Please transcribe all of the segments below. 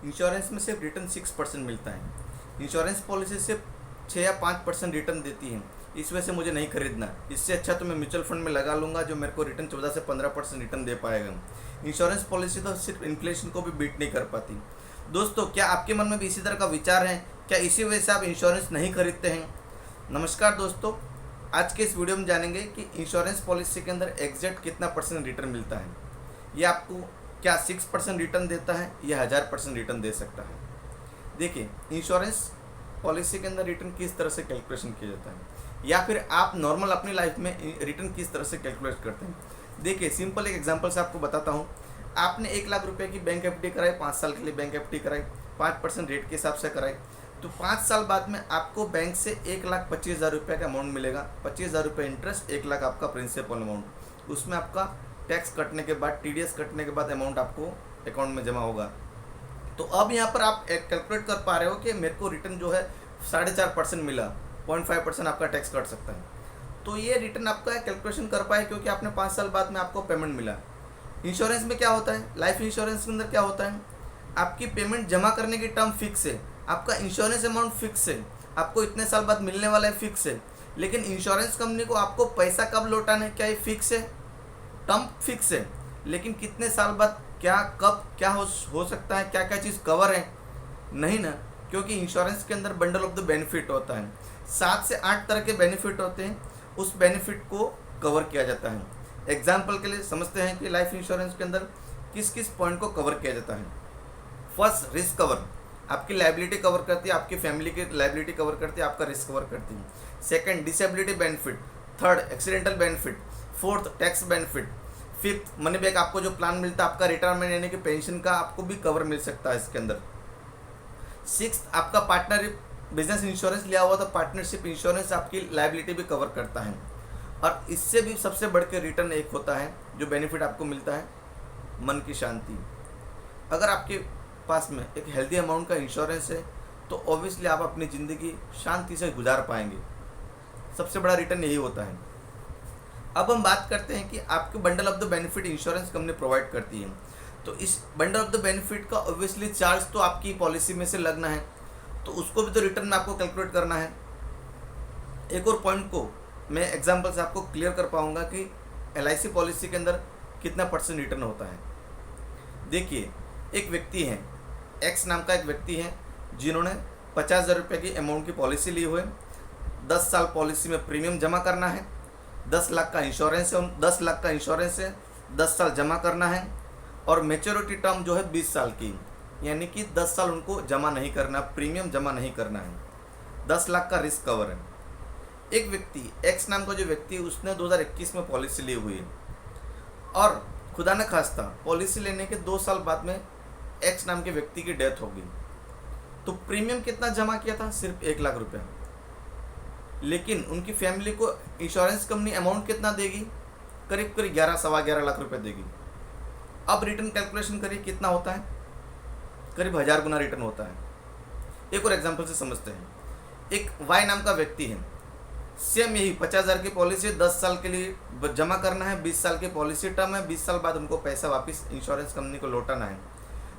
Insurance में सिर्फ return 6% मिलता है। इंश्योरेंस पॉलिसी सिर्फ 6 या 5% रिटर्न देती है, इस वजह से मुझे नहीं खरीदना। इससे अच्छा तो मैं म्यूचुअल फंड में लगा लूँगा जो मेरे को रिटर्न 14 से 15% रिटर्न दे पाएगा। इंश्योरेंस पॉलिसी तो सिर्फ इन्फ्लेशन को भी बीट नहीं कर पाती। दोस्तों, क्या आपके मन में भी इसी तरह का विचार है? क्या इसी वजह से आप इंश्योरेंस नहीं खरीदते हैं? नमस्कार दोस्तों, आज के इस वीडियो में जानेंगे कि इंश्योरेंस पॉलिसी के अंदर एग्जैक्ट कितना परसेंट रिटर्न मिलता है। ये आपको क्या 6% रिटर्न देता है या 1000% रिटर्न दे सकता है। देखिए, इंश्योरेंस पॉलिसी के अंदर रिटर्न किस तरह से कैलकुलेशन किया जाता है, या फिर आप नॉर्मल अपनी लाइफ में रिटर्न किस तरह से कैलकुलेट करते हैं। देखिए, सिंपल एक एग्जांपल से आपको बताता हूँ। आपने 1 लाख रुपए की बैंक एफडी कराई, 5 साल के लिए बैंक एफडी कराई, 5% रेट के हिसाब से कराई, तो 5 साल बाद में आपको बैंक से 1,25,000 रुपये का अमाउंट मिलेगा। 25,000 रुपये इंटरेस्ट, 1 लाख आपका प्रिंसिपल अमाउंट। उसमें आपका टैक्स कटने के बाद, TDS कटने के बाद अमाउंट आपको अकाउंट में जमा होगा। तो अब यहाँ पर आप कैलकुलेट कर पा रहे हो कि मेरे को रिटर्न जो है 4.5% मिला, 0.5% आपका टैक्स कट सकता है। तो ये रिटर्न आपका कैलकुलेशन कर पाए क्योंकि आपने 5 साल बाद में आपको पेमेंट मिला। इंश्योरेंस में क्या होता है, लाइफ इंश्योरेंस के अंदर क्या होता है, आपकी पेमेंट जमा करने की टर्म फिक्स है, आपका इंश्योरेंस अमाउंट फिक्स है, आपको इतने साल बाद मिलने वाला है फिक्स है। लेकिन इंश्योरेंस कंपनी को आपको पैसा कब लौटाना है, क्या ये फिक्स है? टर्म फिक्स है, लेकिन कितने साल बाद क्या, कब क्या हो सकता है, क्या क्या चीज़ कवर है, नहीं ना। क्योंकि इंश्योरेंस के अंदर बंडल ऑफ द बेनिफिट होता है, 7 से 8 तरह के बेनिफिट होते हैं, उस बेनिफिट को कवर किया जाता है। एग्जाम्पल के लिए समझते हैं कि लाइफ इंश्योरेंस के अंदर किस किस पॉइंट को कवर किया जाता है। फर्स्ट, रिस्क कवर, आपकी लाइबिलिटी कवर करती है, आपकी फैमिली की लाइबिलिटी कवर करती है, आपका रिस्क कवर करती है। Second, disability benefit. Third, accidental benefit. Fourth, tax benefit. Fifth, money back, आपको जो प्लान मिलता है आपका रिटायरमेंट यानी कि पेंशन का, आपको भी कवर मिल सकता है इसके अंदर। सिक्स्थ, आपका पार्टनर बिजनेस इंश्योरेंस लिया हुआ तो पार्टनरशिप इंश्योरेंस आपकी लाइबिलिटी भी कवर करता है। और इससे भी सबसे बढ़ के रिटर्न एक होता है जो बेनिफिट आपको मिलता है, मन की शांति। अगर आपके पास में एक हेल्दी अमाउंट का इंश्योरेंस है तो ऑब्वियसली आप अपनी ज़िंदगी शांति से गुजार पाएंगे। सबसे बड़ा रिटर्न यही होता है। अब हम बात करते हैं कि आपको bundle of the benefit insurance company provide करती है, तो इस बंडल ऑफ द बेनिफिट का ऑब्वियसली चार्ज तो आपकी पॉलिसी में से लगना है, तो उसको भी तो रिटर्न में आपको कैलकुलेट करना है। एक और पॉइंट को मैं एग्जांपल से आपको क्लियर कर पाऊंगा कि LIC पॉलिसी के अंदर कितना % रिटर्न होता है। देखिए, एक व्यक्ति है, एक्स नाम का एक व्यक्ति है, जिन्होंने 50,000 रुपये की अमाउंट की पॉलिसी ली हुई है। 10 साल पॉलिसी में प्रीमियम जमा करना है, 10 लाख का इंश्योरेंस है, 10 लाख का इंश्योरेंस है, 10 साल जमा करना है, और मेच्योरिटी टर्म जो है 20 साल की, यानी कि 10 साल उनको जमा नहीं करना, प्रीमियम जमा नहीं करना है। 10 लाख का रिस्क कवर है। एक व्यक्ति, एक्स नाम का जो व्यक्ति है, उसने 2021 में पॉलिसी ली हुई है, और खुदा न खास्ता पॉलिसी लेने के 2 साल बाद में एक्स नाम के व्यक्ति की डेथ होगी। तो प्रीमियम कितना जमा किया था? सिर्फ 1 लाख रुपया। लेकिन उनकी फैमिली को इंश्योरेंस कंपनी अमाउंट कितना देगी? करीब करीब 11 सवा 11 लाख रुपए देगी। अब रिटर्न कैलकुलेशन करिए कितना होता है, करीब 1000 गुना रिटर्न होता है। एक और एग्जांपल से समझते हैं। एक वाई नाम का व्यक्ति है, सेम यही 50,000 की पॉलिसी, 10 साल के लिए जमा करना है, 20 साल की पॉलिसी टर्म है, 20 साल बाद उनको पैसा वापस इंश्योरेंस कंपनी को लौटाना है।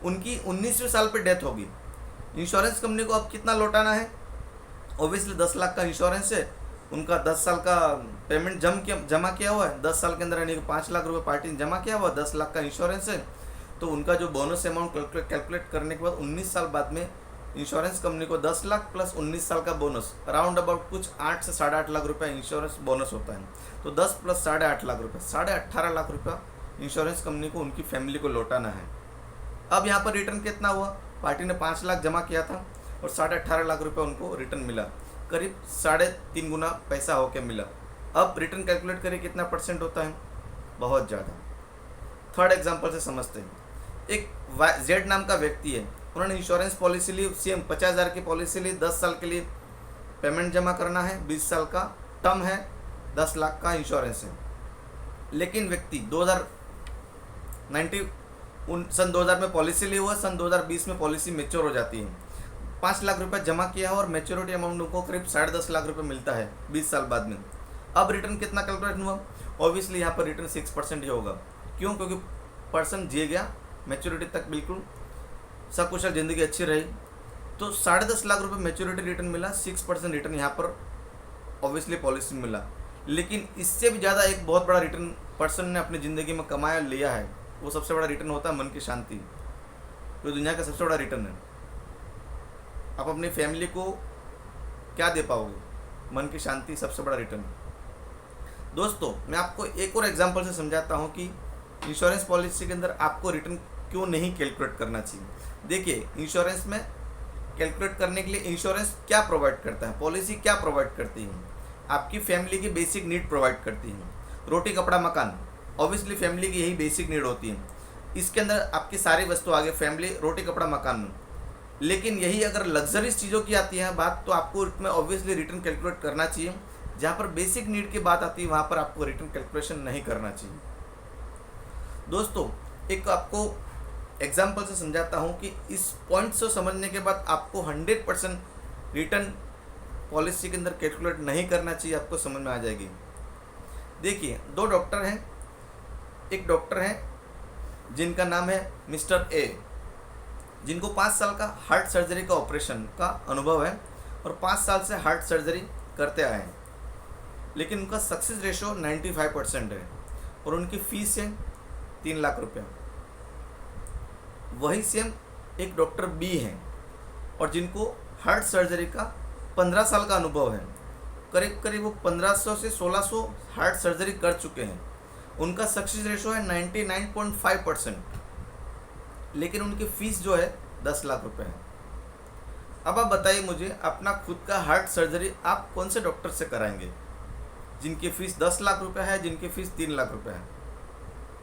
उनकी 19वें साल पे डेथ होगी। इंश्योरेंस कंपनी को अब कितना लौटाना है? ऑब्वियसली 10 लाख का इंश्योरेंस है, उनका 10 साल का पेमेंट जमा किया हुआ है, 10 साल के अंदर यानी कि 5 लाख रुपये पार्टी ने जमा किया हुआ, 10 लाख का इंश्योरेंस है। तो उनका जो बोनस अमाउंट कैलकुलेट करने के बाद 19 साल बाद में इंश्योरेंस कंपनी को 10 लाख प्लस 19 साल का बोनस, अराउंड अबाउट कुछ 8 से 8.5 लाख रुपये इंश्योरेंस बोनस होता है। तो 10 प्लस 8.5 लाख रुपये, 18.5 लाख रुपये इंश्योरेंस कंपनी को उनकी फैमिली को लौटाना है। अब यहाँ पर रिटर्न कितना हुआ? पार्टी ने 5 लाख जमा किया था और 18.5 लाख रुपये उनको रिटर्न मिला, करीब 3.5 गुना पैसा होकर मिला। अब रिटर्न कैलकुलेट करिए कितना % होता है? बहुत ज़्यादा। थर्ड एग्जांपल से समझते हैं। एक जेड नाम का व्यक्ति है, उन्होंने इंश्योरेंस पॉलिसी ली, सेम 50,000 की पॉलिसी ली, 10 साल के लिए पेमेंट जमा करना है, 20 साल का टर्म है, 10 लाख का इंश्योरेंस है। लेकिन व्यक्ति सन 2000 में पॉलिसी ली हुआ, सन 2020 में पॉलिसी मेच्योर हो जाती है। 5 लाख रुपए जमा किया है और मेच्योरिटी अमाउंट उनको करीब 10.5 लाख रुपए मिलता है 20 साल बाद में। अब रिटर्न कितना कैलकुलेट हुआ? ऑब्वियसली यहाँ पर रिटर्न 6% ही होगा। क्यों? क्योंकि पर्सन जी गया मेच्योरिटी तक बिल्कुल सकुशल ज़िंदगी अच्छी रही, तो 10.5 लाख रुपए मैच्योरिटी रिटर्न मिला, 6% रिटर्न यहाँ पर ऑब्वियसली पॉलिसी में मिला। लेकिन इससे भी ज़्यादा एक बहुत बड़ा रिटर्न पर्सन ने अपनी ज़िंदगी में कमाया लिया है, वो सबसे बड़ा रिटर्न होता है मन की शांति, जो दुनिया का सबसे बड़ा रिटर्न है। आप अपनी फैमिली को क्या दे पाओगे? मन की शांति सबसे बड़ा रिटर्न। दोस्तों, मैं आपको एक और एग्जांपल से समझाता हूँ कि इंश्योरेंस पॉलिसी के अंदर आपको रिटर्न क्यों नहीं कैलकुलेट करना चाहिए। देखिए, इंश्योरेंस में कैलकुलेट करने के लिए इंश्योरेंस क्या प्रोवाइड करता है, पॉलिसी क्या प्रोवाइड करती है? आपकी फैमिली की बेसिक नीड प्रोवाइड करती है, रोटी कपड़ा मकान, ऑब्वियसली फैमिली की यही बेसिक नीड होती है। इसके अंदर आपकी सारी वस्तु आगे, फैमिली, रोटी कपड़ा मकान। लेकिन यही अगर लग्जरीज चीज़ों की आती है बात, तो आपको इसमें ऑब्वियसली रिटर्न कैलकुलेट करना चाहिए। जहाँ पर बेसिक नीड की बात आती है वहाँ पर आपको रिटर्न कैलकुलेशन नहीं करना चाहिए। दोस्तों, एक आपको एग्जाम्पल से समझाता हूँ कि इस पॉइंट से समझने के बाद आपको 100% रिटर्न पॉलिसी के अंदर कैलकुलेट नहीं करना चाहिए, आपको समझ में आ जाएगी। देखिए, 2 डॉक्टर हैं। एक डॉक्टर हैं जिनका नाम है मिस्टर ए, जिनको 5 साल का हार्ट सर्जरी का ऑपरेशन का अनुभव है और 5 साल से हार्ट सर्जरी करते आए हैं। लेकिन उनका सक्सेस रेशो 95% है और उनकी फीस है 3 लाख रुपये। वही सेम एक डॉक्टर बी हैं और जिनको हार्ट सर्जरी का 15 साल का अनुभव है। करीब करीब वो 1500 से 1600 हार्ट सर्जरी कर चुके हैं। उनका सक्सेस रेशो है 99.5%, लेकिन उनकी फ़ीस जो है 10 लाख रुपए है। अब आप बताइए मुझे, अपना खुद का हार्ट सर्जरी आप कौन से डॉक्टर से कराएंगे जिनकी फ़ीस 10 लाख रुपए है, जिनकी फ़ीस 3 लाख रुपए है?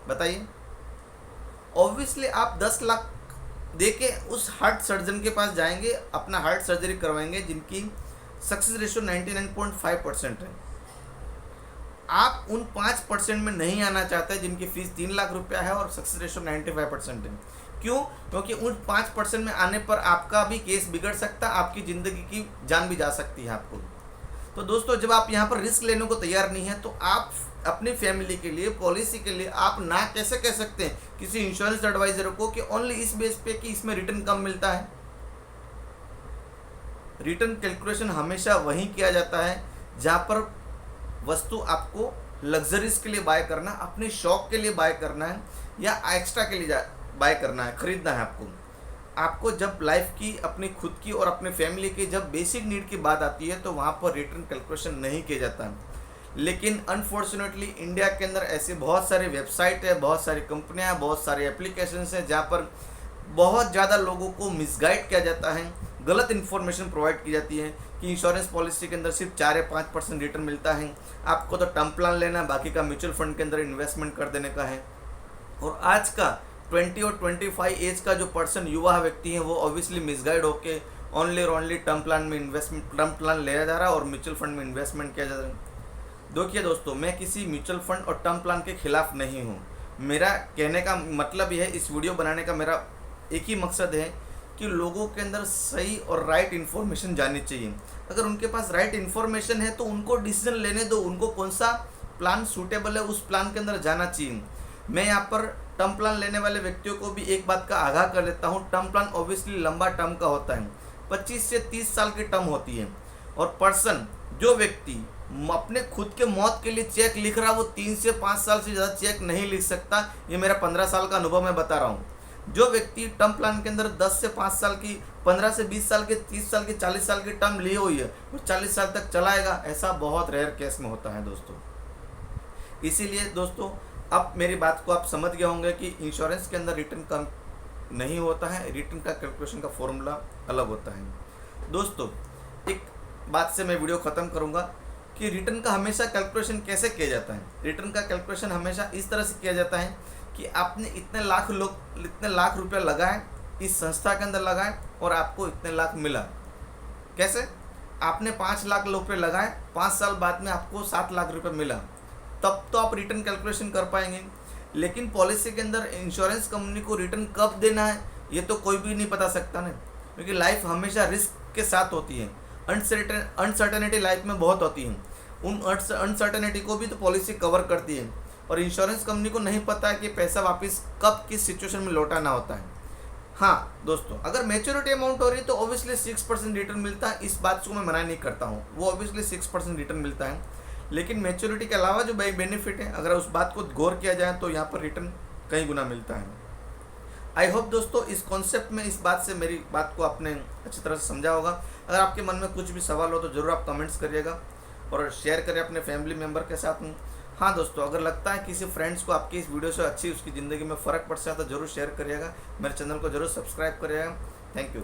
बताइए। ऑब्वियसली आप 10 लाख दे के उस हार्ट सर्जन के पास जाएंगे, अपना हार्ट सर्जरी करवाएंगे जिनकी सक्सेस रेशो 99.5% है। आप उन 5% में नहीं आना चाहते जिनकी फ़ीस 3 लाख रुपया है और सक्सेस रेशो 95% है। क्यों? क्योंकि उन 5% में आने पर आपका भी केस बिगड़ सकता है, आपकी ज़िंदगी की जान भी जा सकती है आपको। तो दोस्तों, जब आप यहाँ पर रिस्क लेने को तैयार नहीं है, तो आप अपनी फैमिली के लिए, पॉलिसी के लिए आप ना कैसे कह सकते हैं किसी इंश्योरेंस एडवाइजर को कि ओनली इस बेस पे कि इसमें रिटर्न कम मिलता है। रिटर्न कैलकुलेशन हमेशा वहीं किया जाता है जहाँ पर वस्तु आपको लग्जरीज के लिए बाय करना, अपने शौक के लिए बाय करना है या एक्स्ट्रा के लिए बाय करना है, खरीदना है आपको जब लाइफ की, अपनी खुद की और अपने फैमिली की जब बेसिक नीड की बात आती है तो वहाँ पर रिटर्न कैलकुलेशन नहीं किया जाता है। लेकिन अनफॉर्चुनेटली इंडिया के अंदर ऐसे बहुत सारे वेबसाइट है, बहुत सारी कंपनियां, बहुत सारे एप्लीकेशंस हैं जहाँ पर बहुत ज़्यादा लोगों को मिसगाइड किया जाता है, गलत इन्फॉर्मेशन प्रोवाइड की जाती है कि इंश्योरेंस पॉलिसी के अंदर सिर्फ 4 या 5% रिटर्न मिलता है, आपको तो टर्म प्लान लेना है, बाकी का म्यूचुअल फंड के अंदर इन्वेस्टमेंट कर देने का है। और आज का 20 और 25 एज का जो पर्सन, युवा व्यक्ति है, वो ऑब्वियसली मिसगाइड होकर ओनली टर्म प्लान में टर्म प्लान लिया जा रहा है और म्यूचुअल फंड में इन्वेस्टमेंट किया जा रहा है। देखिए दोस्तों, मैं किसी म्यूचुअल फंड और टर्म प्लान के खिलाफ नहीं हूँ। मेरा कहने का मतलब यह है, इस वीडियो बनाने का मेरा एक ही मकसद है कि लोगों के अंदर सही और राइट इन्फॉर्मेशन जानी चाहिए। अगर उनके पास राइट इन्फॉर्मेशन है तो उनको डिसीजन लेने दो, उनको कौन सा प्लान सूटेबल है उस प्लान के अंदर जाना चाहिए। मैं यहाँ पर टर्म प्लान लेने वाले व्यक्तियों को भी एक बात का आगाह कर देता हूँ, टर्म प्लान ऑब्वियसली लंबा टर्म का होता है, 25 से 30 साल की टर्म होती है। और पर्सन, जो व्यक्ति अपने खुद के मौत के लिए चेक लिख रहा है, वो 3 से 5 साल से ज़्यादा चेक नहीं लिख सकता। ये मेरा 15 साल का अनुभव मैं बता रहा हूँ। जो व्यक्ति टर्म प्लान के अंदर 10 से 5 साल की, 15 से 20 साल की, 30 साल की, 40 साल की टर्म ली हुई है, वो 40 साल तक चलाएगा, ऐसा बहुत रेयर केस में होता है दोस्तों। इसीलिए दोस्तों, अब मेरी बात को आप समझ गए होंगे कि इंश्योरेंस के अंदर रिटर्न कम नहीं होता है, रिटर्न का कैलकुलेशन का फॉर्मूला अलग होता है। दोस्तों, एक बात से मैं वीडियो ख़त्म करूँगा कि रिटर्न का हमेशा कैलकुलेशन कैसे किया जाता है। रिटर्न का कैलकुलेशन हमेशा इस तरह से किया जाता है कि आपने इतने लाख रुपया लगाए, इस संस्था के अंदर लगाए और आपको इतने लाख मिला। कैसे? आपने 5 लाख रुपये लगाए, 5 साल बाद में आपको 7 लाख रुपये मिला, तब तो आप रिटर्न कैलकुलेशन कर पाएंगे। लेकिन पॉलिसी के अंदर इंश्योरेंस कंपनी को रिटर्न कब देना है ये तो कोई भी नहीं बता सकता ना, क्योंकि लाइफ हमेशा रिस्क के साथ होती है। अनसर्टेनिटी लाइफ में बहुत होती है, उन अनसर्टेनिटी को भी तो पॉलिसी कवर करती है। और इंश्योरेंस कंपनी को नहीं पता है कि पैसा वापस कब किस सिचुएशन में लौटाना होता है। हाँ दोस्तों, अगर मैच्योरिटी अमाउंट हो रही है तो ऑब्वियसली 6% रिटर्न मिलता है, इस बात को मैं मना नहीं करता हूँ, वो ऑब्वियसली 6% रिटर्न मिलता है। लेकिन मैच्योरिटी के अलावा जो बेनिफिट है, अगर उस बात को गौर किया जाए तो यहाँ पर रिटर्न कई गुना मिलता है। आई होप दोस्तों इस कॉन्सेप्ट में, इस बात से मेरी बात को आपने अच्छी तरह से समझा होगा। अगर आपके मन में कुछ भी सवाल हो तो ज़रूर आप कमेंट्स करिएगा और शेयर करें अपने फैमिली मेम्बर के साथ में। हाँ दोस्तों, अगर लगता है किसी फ्रेंड्स को आपकी इस वीडियो से अच्छी उसकी ज़िंदगी में फ़र्क पड़ सकता है तो ज़रूर शेयर करिएगा। मेरे चैनल को ज़रूर सब्सक्राइब करिएगा। Thank you.